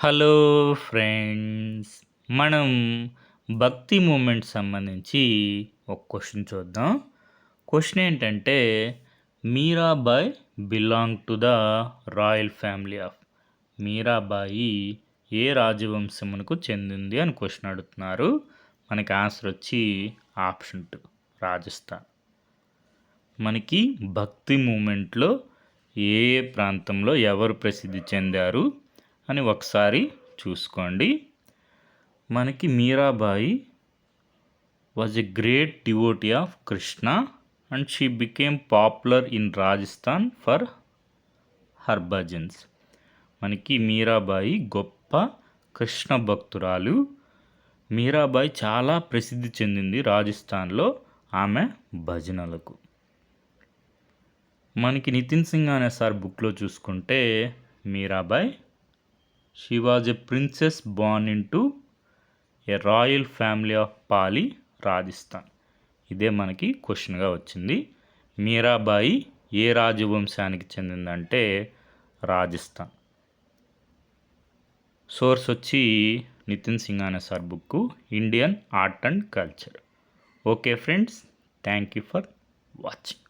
Hello friends. మనం భక్తి moment సంబంధించి ఒక క్వశ్చన్ చూద్దాం. క్వశ్చన్ ఏంటంటే, Meerabai belong to the royal family of. Meerabai ఏ రాజవంశమునకు చెందింది అని క్వశ్చన్ అడుగుతున్నారు. మనకి ఆన్సర్ వచ్చి ఆప్షన్ 2 రాజస్థాన్. మనకి భక్తి మూమెంట్లో ఏ ఏ ప్రాంతంలో ఎవరు ప్రసిద్ధి చెందారు అని ఒకసారి చూసుకోండి. మనకి Mirabai was a great devotee of Krishna and she became popular in Rajasthan for her bhajans. మనకి మీరాబాయి గొప్ప కృష్ణ భక్తురాలు. మీరాబాయి చాలా ప్రసిద్ధి చెందింది రాజస్థాన్లో ఆమె భజనలకు. మనకి నితిన్ సింగానే సార్ బుక్లో చూసుకుంటే Meerabai she was a princess born into a royal family of Pali Rajasthan. ఇదే మనకి క్వశ్చన్గా వచ్చింది. మీరాబాయి ఏ రాజవంశానికి చెందిందంటే రాజస్థాన్. సోర్స్ వచ్చి Nitin Singhania sir book Indian art and culture. Okay friends, thank you for watching.